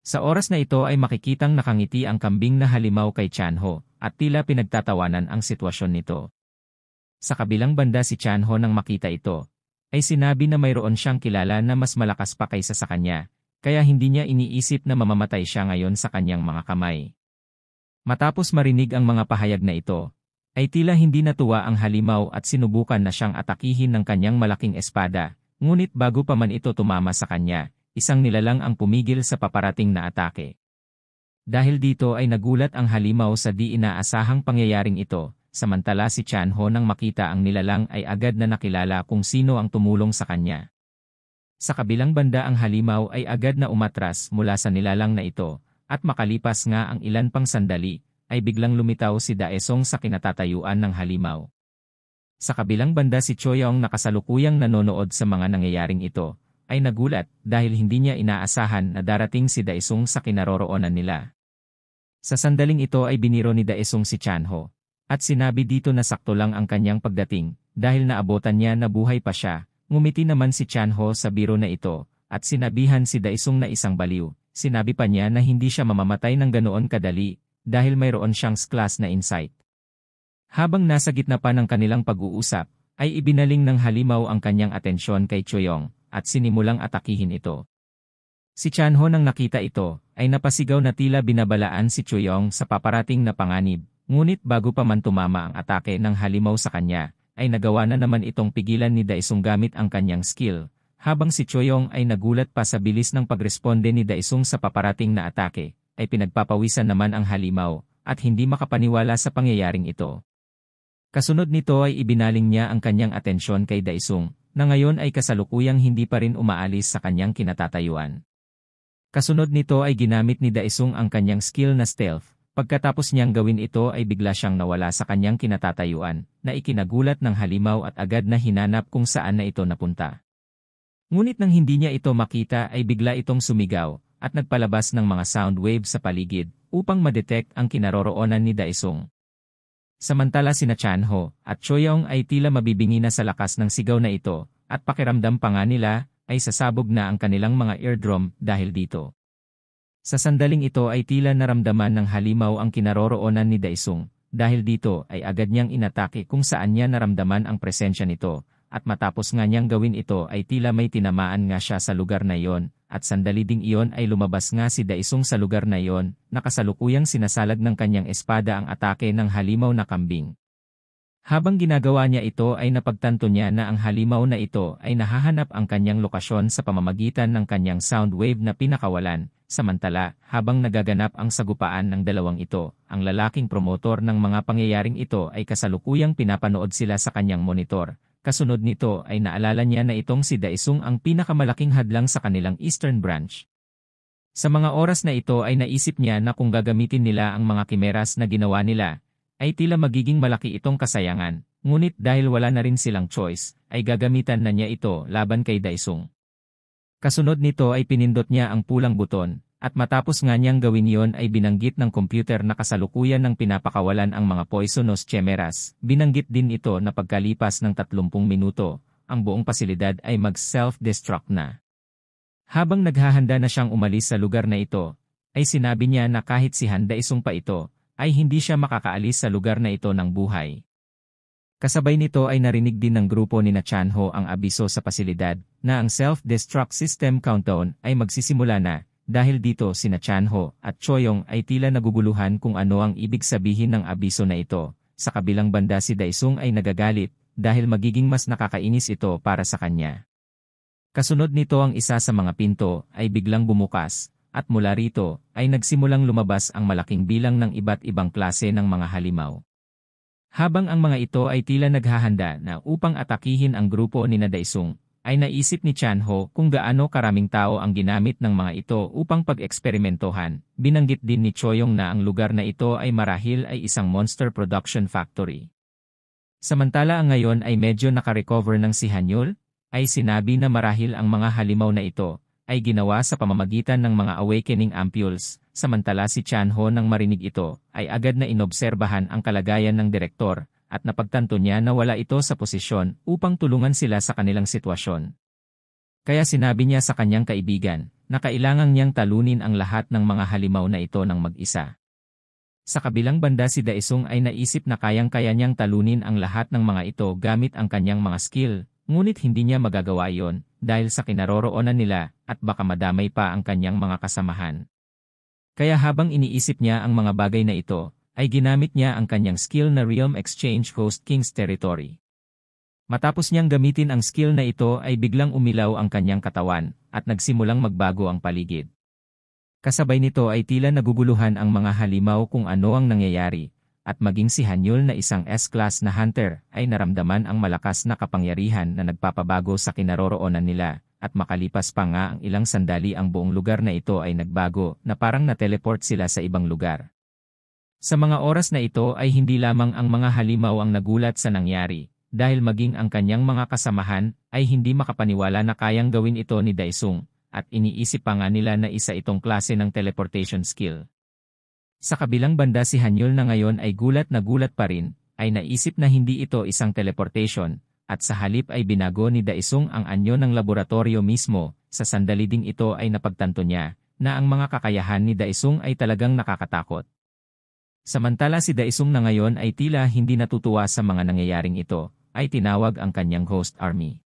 Sa oras na ito ay makikitang nakangiti ang kambing na halimaw kay Chanho at tila pinagtatawanan ang sitwasyon nito. Sa kabilang banda si Chanho nang makita ito, ay sinabi na mayroon siyang kilala na mas malakas pa kaysa sa kanya, kaya hindi niya iniisip na mamamatay siya ngayon sa kanyang mga kamay. Matapos marinig ang mga pahayag na ito, ay tila hindi natuwa ang halimaw at sinubukan na siyang atakihin ng kanyang malaking espada, ngunit bago pa man ito tumama sa kanya, isang nilalang ang pumigil sa paparating na atake. Dahil dito ay nagulat ang halimaw sa di inaasahang pangyayaring ito, samantala si Chanho nang makita ang nilalang ay agad na nakilala kung sino ang tumulong sa kanya. Sa kabilang banda ang halimaw ay agad na umatras mula sa nilalang na ito, at makalipas nga ang ilan pang sandali, ay biglang lumitaw si Daesung sa kinatatayuan ng halimaw. Sa kabilang banda si Choyong na kasalukuyang nanonood sa mga nangyayaring ito, ay nagulat dahil hindi niya inaasahan na darating si Daesung sa kinaroroonan nila. Sa sandaling ito ay biniro ni Daesung si Chanho, at sinabi dito na sakto lang ang kanyang pagdating, dahil naabotan niya na buhay pa siya. Ngumiti naman si Chanho sa biro na ito, at sinabihan si Daesung na isang baliw. Sinabi pa niya na hindi siya mamamatay ng ganoon kadali, dahil mayroon siyang class na insight. Habang nasa gitna pa ng kanilang pag-uusap, ay ibinaling ng halimaw ang kanyang atensyon kay Choyong, at sinimulang atakihin ito. Si Chanho nang nakita ito, ay napasigaw na tila binabalaan si Choyong sa paparating na panganib, ngunit bago pa man tumama ang atake ng halimaw sa kanya, ay nagawa na naman itong pigilan ni Daesung gamit ang kanyang skill, habang si Choyong ay nagulat pa sa bilis ng pagresponde ni Daesung sa paparating na atake, ay pinagpapawisan naman ang halimaw, at hindi makapaniwala sa pangyayaring ito. Kasunod nito ay ibinaling niya ang kanyang atensyon kay Daesung, na ngayon ay kasalukuyang hindi pa rin umaalis sa kanyang kinatatayuan. Kasunod nito ay ginamit ni Daesung ang kanyang skill na stealth. Pagkatapos niyang gawin ito ay bigla siyang nawala sa kanyang kinatatayuan, na ikinagulat ng halimaw at agad na hinanap kung saan na ito napunta. Ngunit nang hindi niya ito makita ay bigla itong sumigaw, at nagpalabas ng mga sound waves sa paligid, upang madetect ang kinaroroonan ni Daesung. Samantala sina Chanho at Choyong ay tila mabibingi na sa lakas ng sigaw na ito, at pakiramdam pa nga nila ay sasabog na ang kanilang mga eardrum dahil dito. Sa sandaling ito ay tila naramdaman ng halimaw ang kinaroroonan ni Daesung, dahil dito ay agad niyang inatake kung saan niya naramdaman ang presensya nito, at matapos nga niyang gawin ito ay tila may tinamaan nga siya sa lugar na iyon, at sandali ding iyon ay lumabas nga si Daesung sa lugar na iyon, nakasalukuyang sinasalag ng kanyang espada ang atake ng halimaw na kambing. Habang ginagawa niya ito ay napagtanto niya na ang halimaw na ito ay nahahanap ang kanyang lokasyon sa pamamagitan ng kanyang sound wave na pinakawalan. Samantala, habang nagaganap ang sagupaan ng dalawang ito, ang lalaking promotor ng mga pangyayaring ito ay kasalukuyang pinapanood sila sa kanyang monitor. Kasunod nito ay naalala niya na itong si Daesung ang pinakamalaking hadlang sa kanilang Eastern Branch. Sa mga oras na ito ay naisip niya na kung gagamitin nila ang mga kimeras na ginawa nila, ay tila magiging malaki itong kasayangan, ngunit dahil wala na rin silang choice, ay gagamitan na niya ito laban kay Daesung. Kasunod nito ay pinindot niya ang pulang buton, at matapos nga niyang gawin iyon ay binanggit ng computer na kasalukuyan ng pinapakawalan ang mga poisonous chimeras. Binanggit din ito na pagkalipas ng 30 minuto, ang buong pasilidad ay mag-self-destruct na. Habang naghahanda na siyang umalis sa lugar na ito, ay sinabi niya na kahit si Daesung pa ito, ay hindi siya makakaalis sa lugar na ito ng buhay. Kasabay nito ay narinig din ng grupo ni Chanho ang abiso sa pasilidad na ang self-destruct system countdown ay magsisimula na. Dahil dito sina Chanho at Choyong ay tila naguguluhan kung ano ang ibig sabihin ng abiso na ito. Sa kabilang banda si Daesung ay nagagalit dahil magiging mas nakakainis ito para sa kanya. Kasunod nito ang isa sa mga pinto ay biglang bumukas. At mula rito, ay nagsimulang lumabas ang malaking bilang ng iba't ibang klase ng mga halimaw. Habang ang mga ito ay tila naghahanda na upang atakihin ang grupo ni Daesung, ay naisip ni Chanho kung gaano karaming tao ang ginamit ng mga ito upang pag-eksperimentohan. Binanggit din ni Choyong na ang lugar na ito ay marahil ay isang monster production factory. Samantala ang ngayon ay medyo nakarecover ng si Hanyul, ay sinabi na marahil ang mga halimaw na ito ay ginawa sa pamamagitan ng mga awakening ampules. Samantala si Chanho nang marinig ito, ay agad na inobserbahan ang kalagayan ng direktor, at napagtanto niya na wala ito sa posisyon upang tulungan sila sa kanilang sitwasyon. Kaya sinabi niya sa kanyang kaibigan, na kailangang niyang talunin ang lahat ng mga halimaw na ito ng mag-isa. Sa kabilang banda si Daesung ay naisip na kayang-kaya niyang talunin ang lahat ng mga ito gamit ang kanyang mga skill, ngunit hindi niya magagawa iyon dahil sa kinaroroonan nila at baka madamay pa ang kanyang mga kasamahan. Kaya habang iniisip niya ang mga bagay na ito, ay ginamit niya ang kanyang skill na Realm Exchange Ghost King's Territory. Matapos niyang gamitin ang skill na ito ay biglang umilaw ang kanyang katawan at nagsimulang magbago ang paligid. Kasabay nito ay tila naguguluhan ang mga halimaw kung ano ang nangyayari, at maging si Hanyul na isang S-class na hunter ay naramdaman ang malakas na kapangyarihan na nagpapabago sa kinaroroonan nila, at makalipas pa nga ang ilang sandali ang buong lugar na ito ay nagbago na parang na-teleport sila sa ibang lugar. Sa mga oras na ito ay hindi lamang ang mga halimaw ang nagulat sa nangyari, dahil maging ang kanyang mga kasamahan ay hindi makapaniwala na kayang gawin ito ni Daesung, at iniisip pa nga nila na isa itong klase ng teleportation skill. Sa kabilang banda si Hanyul na ngayon ay gulat na gulat pa rin, ay naisip na hindi ito isang teleportation, at sa halip ay binago ni Daesung ang anyo ng laboratorio mismo. Sa sandali ding ito ay napagtanto niya, na ang mga kakayahan ni Daesung ay talagang nakakatakot. Samantala si Daesung na ngayon ay tila hindi natutuwa sa mga nangyayaring ito, ay tinawag ang kanyang host army.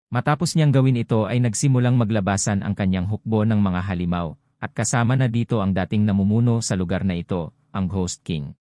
Matapos niyang gawin ito ay nagsimulang maglabasan ang kanyang hukbo ng mga halimaw, at kasama na dito ang dating namumuno sa lugar na ito, ang Ghost King.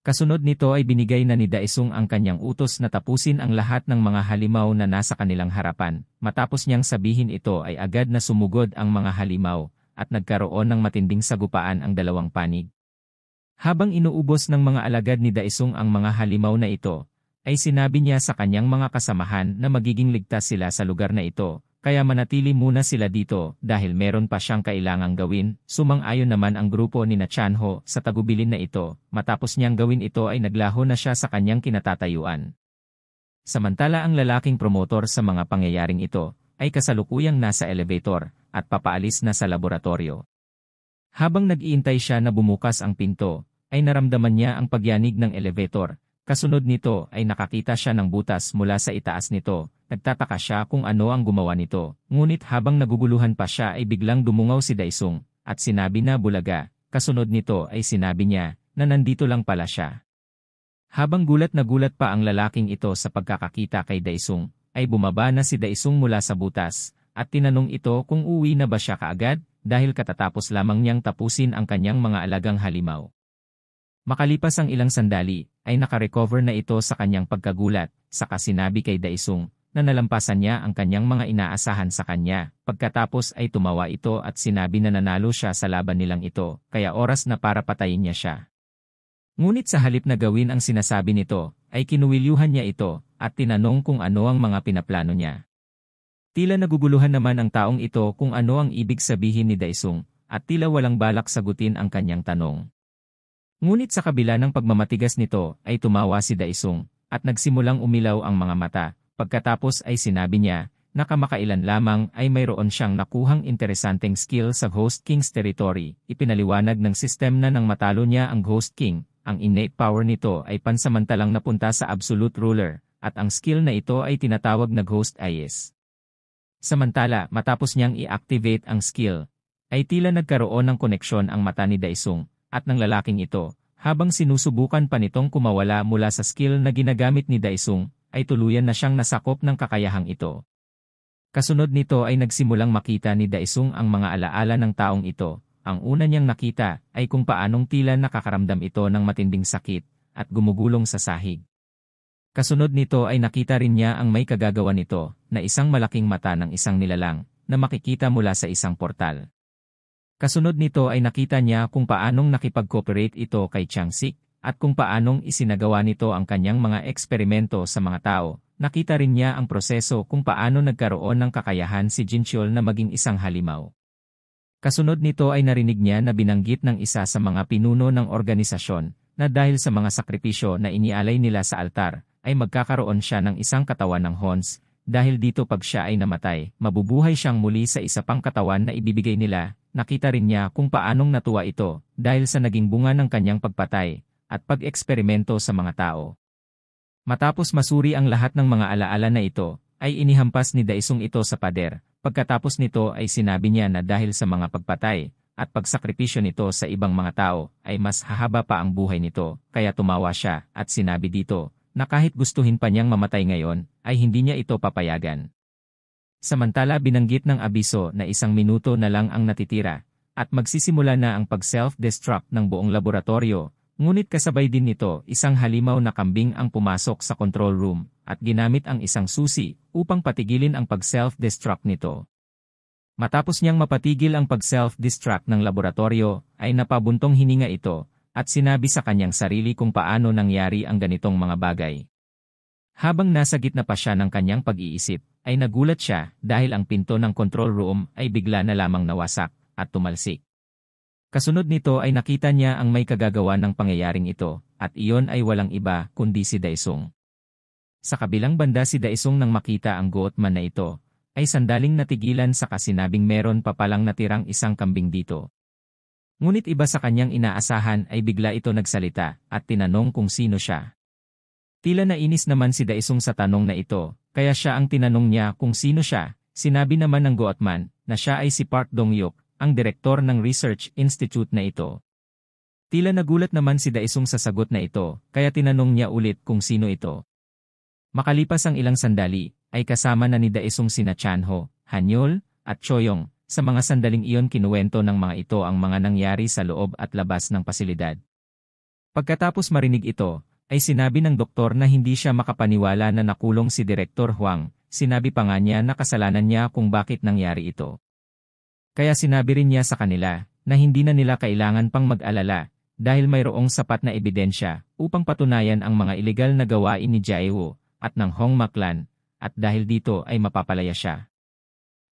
Kasunod nito ay binigay na ni Daesung ang kanyang utos na tapusin ang lahat ng mga halimaw na nasa kanilang harapan. Matapos niyang sabihin ito ay agad na sumugod ang mga halimaw, at nagkaroon ng matinding sagupaan ang dalawang panig. Habang inuubos ng mga alagad ni Daesung ang mga halimaw na ito, ay sinabi niya sa kanyang mga kasamahan na magiging ligtas sila sa lugar na ito, kaya manatili muna sila dito dahil meron pa siyang kailangang gawin. Sumang-ayon naman ang grupo ni Chanho sa tagubilin na ito, matapos niyang gawin ito ay naglaho na siya sa kanyang kinatatayuan. Samantala ang lalaking promotor sa mga pangyayaring ito, ay kasalukuyang nasa elevator, at papaalis na sa laboratorio. Habang nag-iintay siya na bumukas ang pinto, ay naramdaman niya ang pagyanig ng elevator. Kasunod nito ay nakakita siya ng butas mula sa itaas nito. Nagtataka siya kung ano ang gumawa nito, ngunit habang naguguluhan pa siya ay biglang dumungaw si Daesung, at sinabi na bulaga. Kasunod nito ay sinabi niya na nandito lang pala siya. Habang gulat na gulat pa ang lalaking ito sa pagkakakita kay Daesung, ay bumaba na si Daesung mula sa butas, at tinanong ito kung uwi na ba siya kaagad, dahil katatapos lamang niyang tapusin ang kanyang mga alagang halimaw. Makalipas ang ilang sandali, ay nakarecover na ito sa kanyang pagkagulat, saka sinabi kay Daesung, na nalampasan niya ang kanyang mga inaasahan sa kanya. Pagkatapos ay tumawa ito at sinabi na nanalo siya sa laban nilang ito, kaya oras na para patayin niya siya. Ngunit sa halip na gawin ang sinasabi nito, ay kinuwilyuhan niya ito, at tinanong kung ano ang mga pinaplano niya. Tila naguguluhan naman ang taong ito kung ano ang ibig sabihin ni Daesung, at tila walang balak sagutin ang kanyang tanong. Ngunit sa kabila ng pagmamatigas nito ay tumawa si Daesung, at nagsimulang umilaw ang mga mata. Pagkatapos ay sinabi niya na kamakailan lamang ay mayroon siyang nakuhang interesanteng skill sa Ghost King's Territory. Ipinaliwanag ng sistem na nang matalo niya ang Ghost King, ang innate power nito ay pansamantalang napunta sa Absolute Ruler, at ang skill na ito ay tinatawag na Ghost Eyes. Samantala, matapos niyang i-activate ang skill, ay tila nagkaroon ng koneksyon ang mata ni Daesung at ng lalaking ito, habang sinusubukan pa nitong kumawala mula sa skill na ginagamit ni Daesung, ay tuluyan na siyang nasakop ng kakayahang ito. Kasunod nito ay nagsimulang makita ni Daesung ang mga alaala ng taong ito. Ang una niyang nakita ay kung paanong tila nakakaramdam ito ng matinding sakit at gumugulong sa sahig. Kasunod nito ay nakita rin niya ang may kagagawa nito na isang malaking mata ng isang nilalang na makikita mula sa isang portal. Kasunod nito ay nakita niya kung paanong nakipag-cooperate ito kay Changsik, at kung paanong isinagawa nito ang kanyang mga eksperimento sa mga tao. Nakita rin niya ang proseso kung paano nagkaroon ng kakayahan si Jinchul na maging isang halimaw. Kasunod nito ay narinig niya na binanggit ng isa sa mga pinuno ng organisasyon na dahil sa mga sakripisyo na inialay nila sa altar, ay magkakaroon siya ng isang katawan ng Hons. Dahil dito pag siya ay namatay, mabubuhay siyang muli sa isa pang katawan na ibibigay nila. Nakita rin niya kung paanong natuwa ito dahil sa naging bunga ng kanyang pagpatay at pag-eksperimento sa mga tao. Matapos masuri ang lahat ng mga alaala na ito, ay inihampas ni Daesung ito sa pader. Pagkatapos nito ay sinabi niya na dahil sa mga pagpatay at pagsakripisyo nito sa ibang mga tao ay mas hahaba pa ang buhay nito, kaya tumawa siya at sinabi dito na kahit gustuhin pa niyang mamatay ngayon ay hindi niya ito papayagan. Samantala binanggit ng abiso na 1 minuto na lang ang natitira at magsisimula na ang pag-self-destruct ng buong laboratorio, ngunit kasabay din nito isang halimaw na kambing ang pumasok sa control room at ginamit ang isang susi upang patigilin ang pag-self-destruct nito. Matapos niyang mapatigil ang pag-self-destruct ng laboratorio, ay napabuntong hininga ito at sinabi sa kanyang sarili kung paano nangyari ang ganitong mga bagay. Habang nasa gitna pa siya ng kanyang pag-iisip, ay nagulat siya dahil ang pinto ng control room ay bigla na lamang nawasak at tumalsik. Kasunod nito ay nakita niya ang may kagagawa ng pangyayaring ito at iyon ay walang iba kundi si Daesung. Sa kabilang banda si Daesung nang makita ang goatman na ito, ay sandaling natigilan sa kasinabing meron pa palang natirang isang kambing dito. Ngunit iba sa kanyang inaasahan ay bigla ito nagsalita at tinanong kung sino siya. Tila nainis naman si Daesung sa tanong na ito, kaya siya ang tinanong niya kung sino siya. Sinabi naman ng goatman na siya ay si Park Dong-yuk, ang direktor ng research institute na ito. Tila nagulat naman si Daesung sa sagot na ito, kaya tinanong niya ulit kung sino ito. Makalipas ang ilang sandali, ay kasama na ni Daesung sina Chanho, Hanyul, at Choyong. Sa mga sandaling iyon kinuwento ng mga ito ang mga nangyari sa loob at labas ng pasilidad. Pagkatapos marinig ito, ay sinabi ng doktor na hindi siya makapaniwala na nakulong si Direktor Huang. Sinabi pa nga niya na kasalanan niya kung bakit nangyari ito. Kaya sinabi rin niya sa kanila na hindi na nila kailangan pang mag-alala dahil mayroong sapat na ebidensya upang patunayan ang mga ilegal na gawain ni Jaewook at ng Hongma clan, at dahil dito ay mapapalaya siya.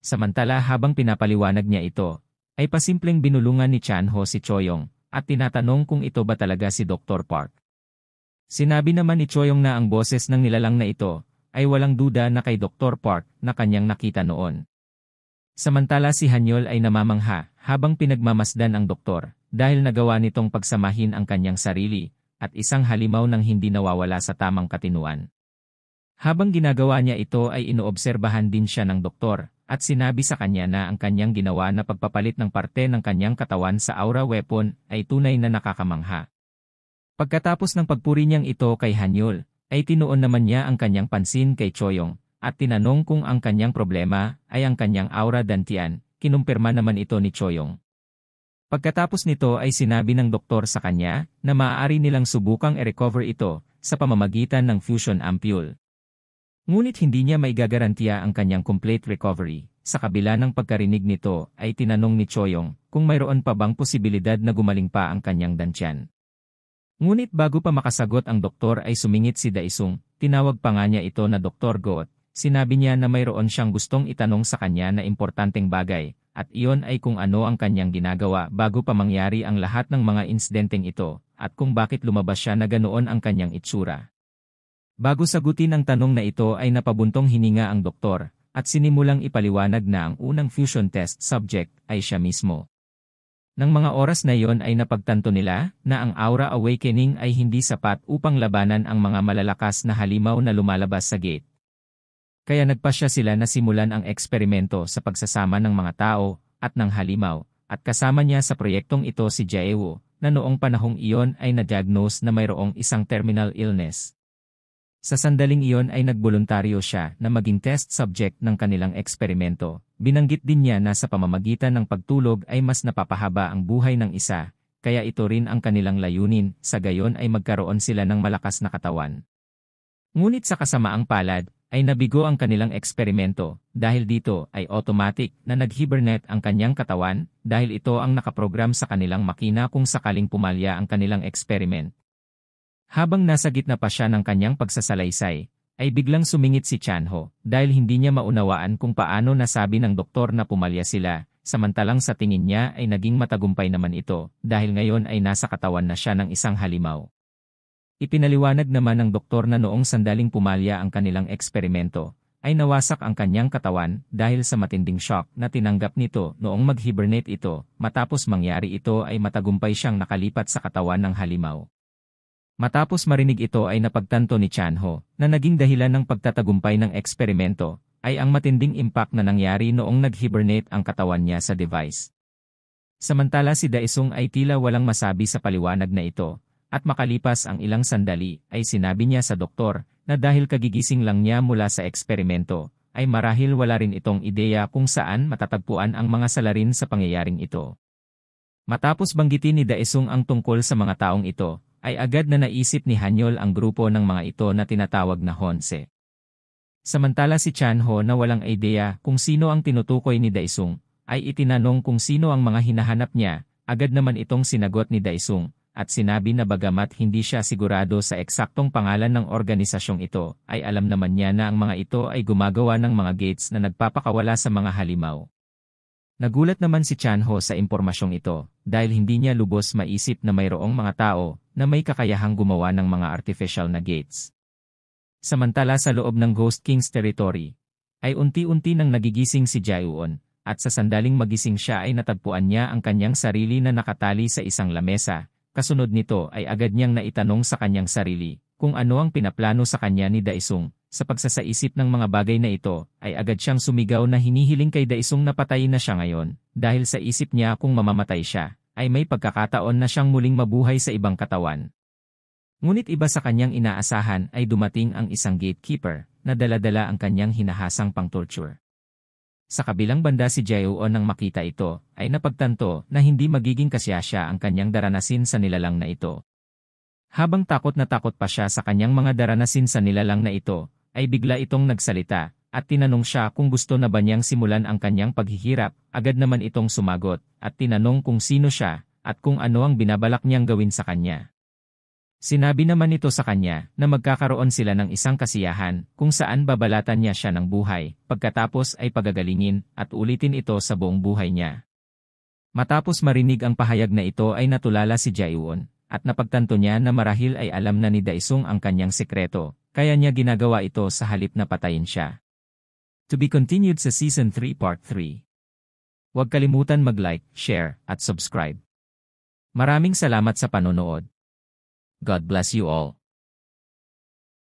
Samantala habang pinapaliwanag niya ito, ay pasimpleng binulungan ni Chanho si Choyong at tinatanong kung ito ba talaga si Dr. Park. Sinabi naman ni Choyong na ang boses ng nilalang na ito ay walang duda na kay Dr. Park na kanyang nakita noon. Samantala si Hanyul ay namamangha habang pinagmamasdan ang doktor dahil nagawa nitong pagsamahin ang kanyang sarili at isang halimaw nang hindi nawawala sa tamang katinuan. Habang ginagawa niya ito ay inoobserbahan din siya ng doktor at sinabi sa kanya na ang kanyang ginawa na pagpapalit ng parte ng kanyang katawan sa aura weapon ay tunay na nakakamangha. Pagkatapos ng pagpuri niyang ito kay Hanyul, ay tinuon naman niya ang kanyang pansin kay Choyong at tinanong kung ang kanyang problema ay ang kanyang aura dantian. Kinumpirma naman ito ni Choyong. Pagkatapos nito ay sinabi ng doktor sa kanya na maaari nilang subukang i-recover ito sa pamamagitan ng fusion ampule. Ngunit hindi niya maigagarantiya ang kanyang complete recovery. Sa kabila ng pagkarinig nito ay tinanong ni Choyong kung mayroon pa bang posibilidad na gumaling pa ang kanyang dantian. Ngunit bago pa makasagot ang doktor ay sumingit si Daesung, tinawag pa nga niya ito na Dr. Goat. Sinabi niya na mayroon siyang gustong itanong sa kanya na importanteng bagay, at iyon ay kung ano ang kanyang ginagawa bago pa mangyari ang lahat ng mga insidenteng ito, at kung bakit lumabas siya na ganoon ang kanyang itsura. Bago sagutin ang tanong na ito ay napabuntong hininga ang doktor, at sinimulang ipaliwanag na ang unang fusion test subject ay siya mismo. Nang mga oras na iyon ay napagtanto nila na ang aura awakening ay hindi sapat upang labanan ang mga malalakas na halimaw na lumalabas sa gate. Kaya nagpasya sila na simulan ang eksperimento sa pagsasama ng mga tao at ng halimaw, at kasama niya sa proyektong ito si Jaewook, na noong panahong iyon ay na-diagnose na mayroong isang terminal illness. Sa sandaling iyon ay nagboluntaryo siya na maging test subject ng kanilang eksperimento. Binanggit din niya na sa pamamagitan ng pagtulog ay mas napapahaba ang buhay ng isa, kaya ito rin ang kanilang layunin, sa gayon ay magkaroon sila ng malakas na katawan. Ngunit sa kasamaang palad, ay nabigo ang kanilang eksperimento, dahil dito ay automatic na nag-hibernate ang kanyang katawan, dahil ito ang nakaprogram sa kanilang makina kung sakaling pumalya ang kanilang experiment. Habang nasa gitna pa siya ng kanyang pagsasalaysay, ay biglang sumingit si Chanho dahil hindi niya maunawaan kung paano nasabi ng doktor na pumalya sila, samantalang sa tingin niya ay naging matagumpay naman ito dahil ngayon ay nasa katawan na siya ng isang halimaw. Ipinaliwanag naman ng doktor na noong sandaling pumalya ang kanilang eksperimento, ay nawasak ang kanyang katawan dahil sa matinding shock na tinanggap nito noong mag-hibernate ito, matapos mangyari ito ay matagumpay siyang nakalipat sa katawan ng halimaw. Matapos marinig ito ay napagtanto ni Chanho na naging dahilan ng pagtatagumpay ng eksperimento ay ang matinding impact na nangyari noong nag-hibernate ang katawan niya sa device. Samantala si Daesung ay tila walang masabi sa paliwanag na ito, at makalipas ang ilang sandali ay sinabi niya sa doktor na dahil kagigising lang niya mula sa eksperimento, ay marahil wala rin itong ideya kung saan matatagpuan ang mga salarin sa pangyayaring ito. Matapos banggitin ni Daesung ang tungkol sa mga taong ito, ay agad na naisip ni Hanyol ang grupo ng mga ito na tinatawag na Honse. Samantala si Chanho na walang ideya kung sino ang tinutukoy ni Daesung, ay itinanong kung sino ang mga hinahanap niya, agad naman itong sinagot ni Daesung, at sinabi na bagamat hindi siya sigurado sa eksaktong pangalan ng organisasyong ito, ay alam naman niya na ang mga ito ay gumagawa ng mga gates na nagpapakawala sa mga halimaw. Nagulat naman si Chanho sa impormasyong ito, dahil hindi niya lubos maisip na mayroong mga tao na may kakayahang gumawa ng mga artificial na gates. Samantala sa loob ng Ghost King's territory, ay unti-unti nang nagigising si Jaewoon, at sa sandaling magising siya ay natagpuan niya ang kanyang sarili na nakatali sa isang lamesa. Kasunod nito ay agad niyang naitanong sa kanyang sarili, kung ano ang pinaplano sa kanya ni Daesung. Sa pagsasaisip ng mga bagay na ito, ay agad siyang sumigaw na hinihiling kay Daesung na patayin na siya ngayon, dahil sa isip niya kung mamamatay siya, ay may pagkakataon na siyang muling mabuhay sa ibang katawan. Ngunit iba sa kanyang inaasahan ay dumating ang isang gatekeeper na dala-dala ang kanyang hinahasang pang-torture. Sa kabilang banda si Jaewoon nang makita ito ay napagtanto na hindi magiging kasiyasya ang kanyang daranasin sa nilalang na ito. Habang takot na takot pa siya sa kanyang mga daranasin sa nilalang na ito, ay bigla itong nagsalita at tinanong siya kung gusto na ba niyang simulan ang kanyang paghihirap. Agad naman itong sumagot at tinanong kung sino siya at kung ano ang binabalak niyang gawin sa kanya. Sinabi naman nito sa kanya na magkakaroon sila ng isang kasiyahan kung saan babalatan niya siya ng buhay, pagkatapos ay pagagalingin at ulitin ito sa buong buhay niya. Matapos marinig ang pahayag na ito ay natulala si Jaewoon, at napagtanto niya na marahil ay alam na ni Daesung ang kanyang sekreto, kaya niya ginagawa ito sa halip na patayin siya. To be continued sa Season 3 Part 3. Huwag kalimutan mag-like, share, at subscribe. Maraming salamat sa panonood. God bless you all.